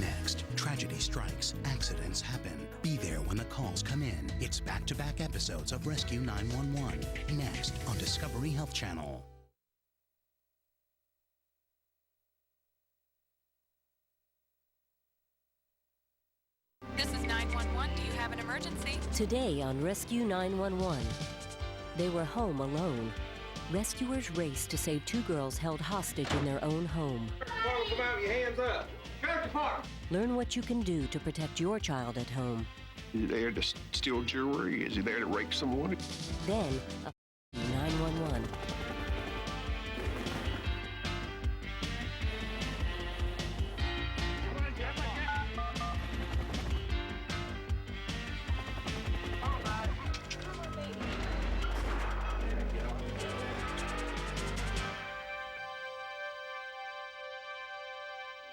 Next, tragedy strikes, accidents happen. Be there when the calls come in. It's back-to-back episodes of Rescue 911. Next on Discovery Health Channel. This is 911. Do you have an emergency? Today on Rescue 911, they were home alone. Rescuers raced to save two girls held hostage in their own home. Come out, your hands up. Go to park. Learn what you can do to protect your child at home. Is he there to steal jewelry? Is he there to rape someone? Then, a 911.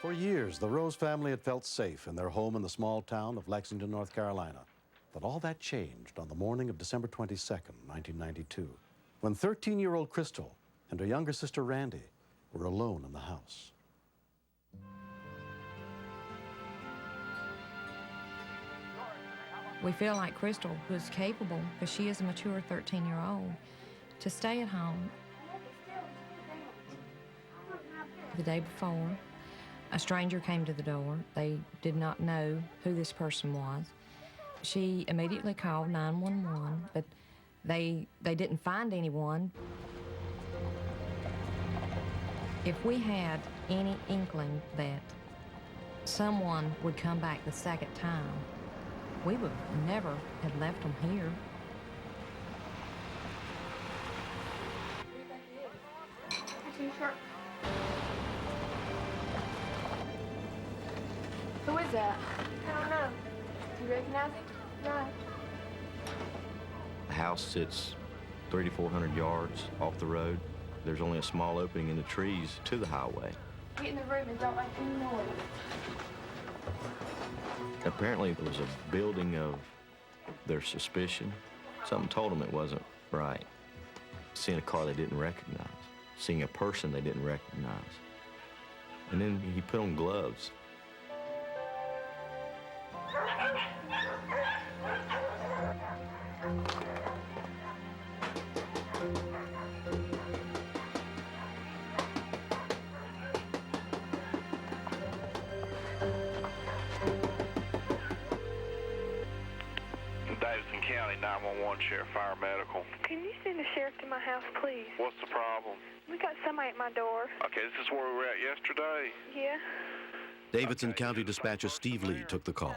For years, the Rose family had felt safe in their home in the small town of Lexington, North Carolina. But all that changed on the morning of December 22nd, 1992, when 13-year-old Crystal and her younger sister Randy were alone in the house. We feel like Crystal was capable, because she is a mature 13-year-old, to stay at home. The day before, a stranger came to the door. They did not know who this person was. She immediately called 911, but they didn't find anyone. If we had any inkling that someone would come back the second time, we would never have left them here. Who is that? I don't know. Do you recognize him? No. The house sits 300 to 400 yards off the road. There's only a small opening in the trees to the highway. Get in the room and don't make any noise. Apparently, it was a building of their suspicion. Something told them it wasn't right. Seeing a car they didn't recognize. Seeing a person they didn't recognize. And then he put on gloves. Davidson County 911 Sheriff Fire Medical. Can you send the sheriff to my house, please? What's the problem? We got somebody at my door. Okay, this is where we were at yesterday. Yeah. Davidson County Dispatcher Steve Lee took the call.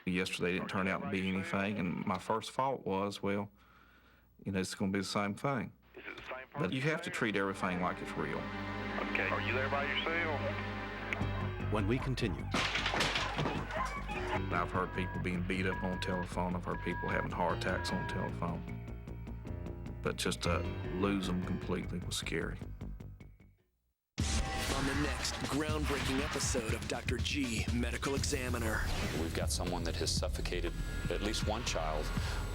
Yesterday didn't turn out to be anything, and my first thought was, well, you know, it's going to be the same thing. Is it the same person? But you have to treat everything like it's real. Okay, are you there by yourself? When we continue. I've heard people being beat up on telephone. I've heard people having heart attacks on telephone. But just to lose them completely was scary. On the next groundbreaking episode of Dr. G, Medical Examiner. We've got someone that has suffocated at least one child,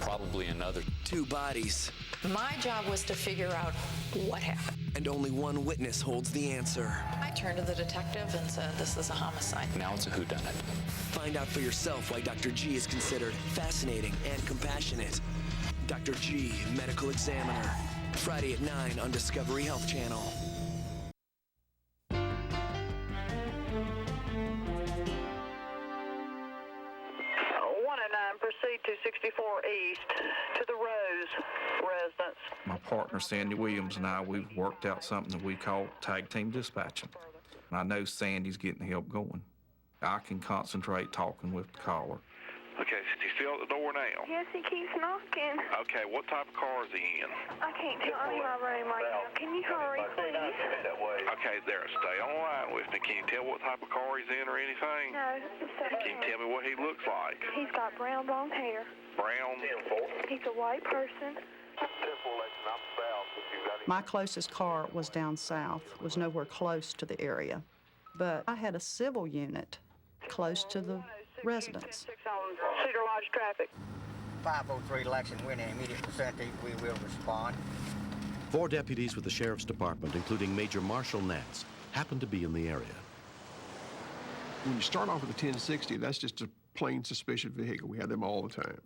probably another. Two bodies. My job was to figure out what happened. And only one witness holds the answer. I turned to the detective and said, this is a homicide. Now it's a whodunit. Find out for yourself why Dr. G is considered fascinating and compassionate. Dr. G, Medical Examiner. Friday at 9 on Discovery Health Channel. 109, proceed to 64 East to the Rose residence. My partner, Sandy Williams, and I, we've worked out something that we call tag team dispatching. And I know Sandy's getting help going. I can concentrate talking with the caller. Okay, is he still at the door now? Yes, he keeps knocking. Okay, what type of car is he in? I can't tell. I'm in my room right now. Can you hurry, please? Okay, there, stay on the line with me. Can you tell what type of car he's in or anything? No, it's okay. Can you tell me what he looks like? He's got brown blonde hair. Brown? He's a white person. My closest car was down south, was nowhere close to the area. But I had a civil unit close to the residence. Cedar Lodge traffic. 503 Lexington, we're in immediate vicinity. We will respond. 4 deputies with the Sheriff's Department, including Major Marshall Nance, happened to be in the area. When you start off with a 1060, that's just a plain suspicious vehicle. We had them all the time.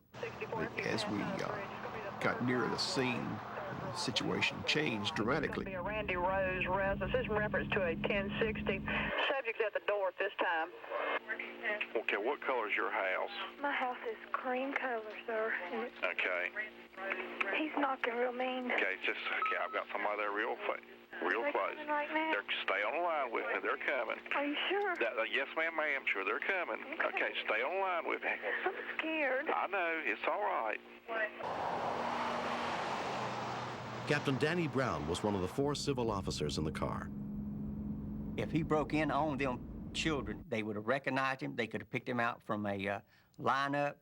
But as we got nearer the scene, the situation changed dramatically. Randy Rose residence. This is in reference to a 1060. Subject at the door at this time. Okay, what color is your house? My house is cream color, sir. And Okay. he's knocking real mean. Okay, I've got somebody there real close. Coming right now? Stay on the line with me. They're coming. Are you sure? Yes, ma'am, sure they're coming. Okay, stay on the line with me. I'm scared. I know, it's all right. Captain Danny Brown was one of the 4 civil officers in the car. If he broke in on them children, they would have recognized him. They could have picked him out from a lineup.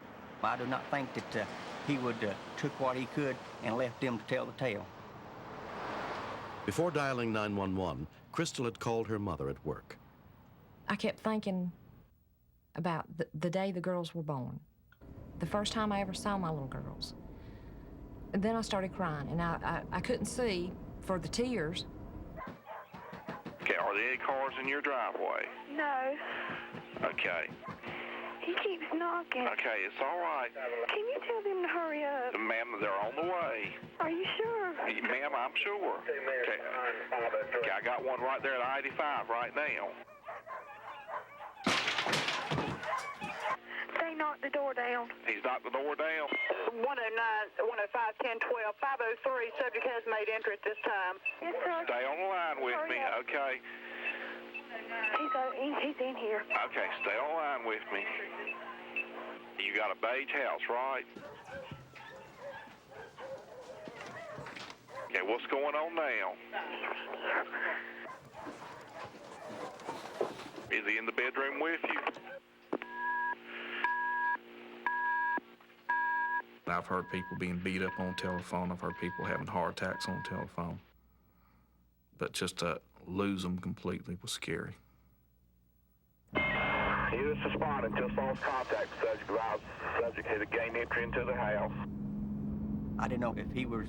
I do not think that he would took what he could and left them to tell the tale. Before dialing 911, Crystal had called her mother at work. I kept thinking about the day the girls were born, the first time I ever saw my little girls. And then I started crying, and I couldn't see for the tears. Okay, are there any cars in your driveway? No. Okay. He keeps knocking. Okay, it's all right. Can you tell them to hurry up? Ma'am, they're on the way. Are you sure? Ma'am, I'm sure. Okay, I got one right there at I-85 right now. They knocked the door down. He's knocked the door down. 109, 105, 10, 12, 503. Subject has made entry at this time. Yes, sir. Stay on the line with me, okay? He's in here. Okay, stay on the line with me. You got a beige house, right? Okay, what's going on now? Is he in the bedroom with you? I've heard people being beat up on telephone. I've heard people having heart attacks on telephone. But just to lose them completely was scary. Either suspend until lost contact. Subject had gained entry into the house. I didn't know if he was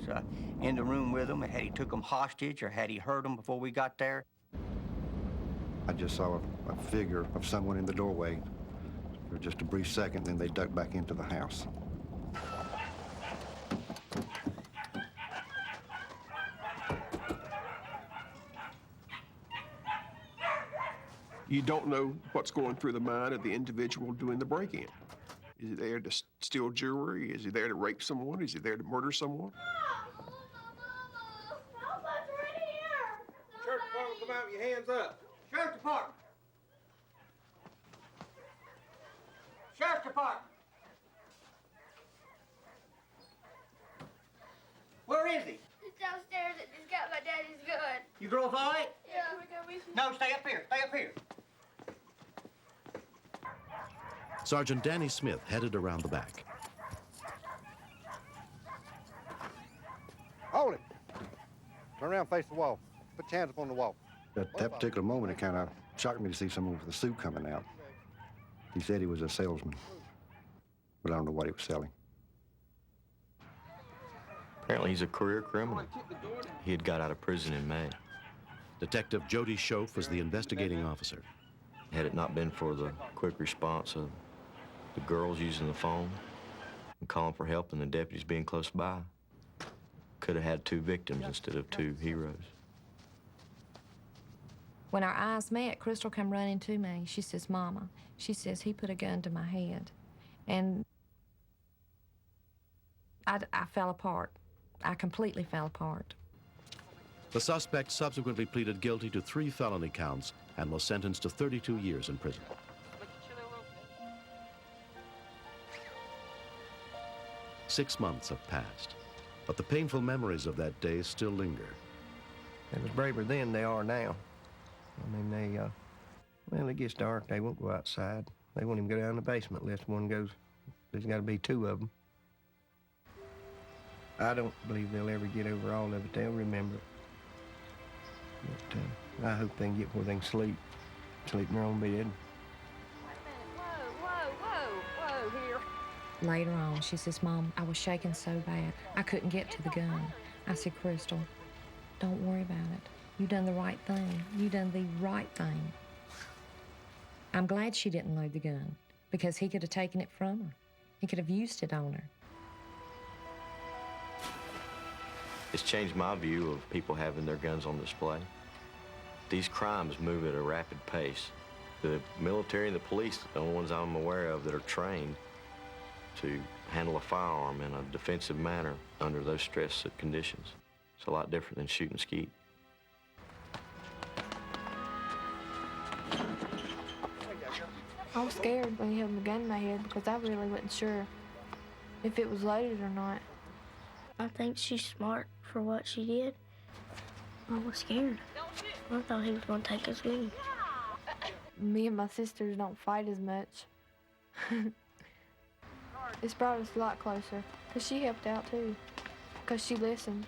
in the room with them, had he took them hostage, or had he hurt them before we got there. I just saw a figure of someone in the doorway for just a brief second, then they ducked back into the house. You don't know what's going through the mind of the individual doing the break-in. Is he there to steal jewelry? Is he there to rape someone? Is he there to murder someone? Sheriff Department, come out with your hands up. Sheriff Department. Sheriff Department. Where is he? He's downstairs and he's got my daddy's gun. You girls all right? Yeah. No, stay up here. Stay up here. Sergeant Danny Smith headed around the back. Hold it. Turn around, face the wall. Put your hands up on the wall. At that particular moment, it kind of shocked me to see someone with a suit coming out. He said he was a salesman, but I don't know what he was selling. Apparently he's a career criminal. He had got out of prison in May. Detective Jody Schoaf was the investigating officer. Had it not been for the quick response of the girls using the phone and calling for help and the deputies being close by, could have had 2 victims instead of 2 heroes. When our eyes met, Crystal come running to me. She says, Mama, she says, he put a gun to my head. And I fell apart. I completely fell apart. The suspect subsequently pleaded guilty to 3 felony counts and was sentenced to 32 years in prison. 6 months have passed, but the painful memories of that day still linger. They was braver then than they are now. I mean, well, it gets dark, they won't go outside. They won't even go down in the basement unless one goes. There's got to be 2 of them. I don't believe they'll ever get over all of it. They'll remember it. But I hope they can get where they can sleep in their own bed. Whoa here. Later on, she says, Mom, I was shaking so bad, I couldn't get to the gun. I said, Crystal, don't worry about it. You done the right thing. You done the right thing. I'm glad she didn't load the gun, because he could have taken it from her. He could have used it on her. It's changed my view of people having their guns on display. These crimes move at a rapid pace. The military and the police are the only ones I'm aware of that are trained to handle a firearm in a defensive manner under those stress conditions. It's a lot different than shooting skeet. I was scared when he held the gun in my head because I really wasn't sure if it was loaded or not. I think she's smart for what she did. I was scared. I thought he was going to take us with him. Me and my sisters don't fight as much. It's brought us a lot closer because she helped out too, because she listened.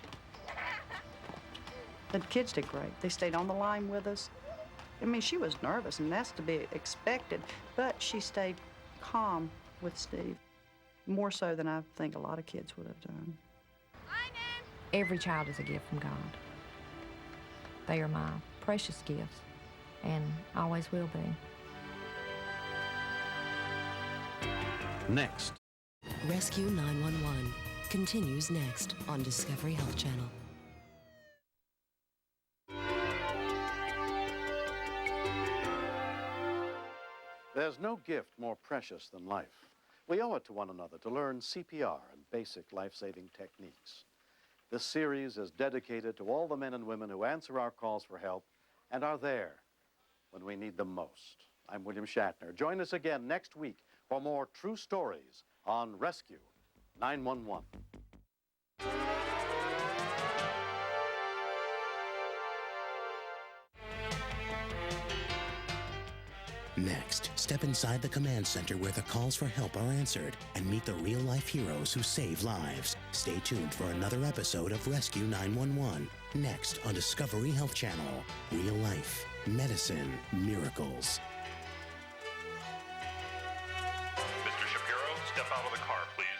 The kids did great. They stayed on the line with us. I mean, she was nervous, and that's to be expected, but she stayed calm with Steve, more so than I think a lot of kids would have done. Every child is a gift from God. They are my precious gifts, and always will be. Next. Rescue 911 continues next on Discovery Health Channel. There's no gift more precious than life. We owe it to one another to learn CPR and basic life-saving techniques. This series is dedicated to all the men and women who answer our calls for help and are there when we need them most. I'm William Shatner. Join us again next week for more true stories on Rescue 911. Next, step inside the command center where the calls for help are answered and meet the real-life heroes who save lives. Stay tuned for another episode of Rescue 911. Next on Discovery Health Channel. Real life, medicine, miracles. Mr. Shapiro, step out of the car, please.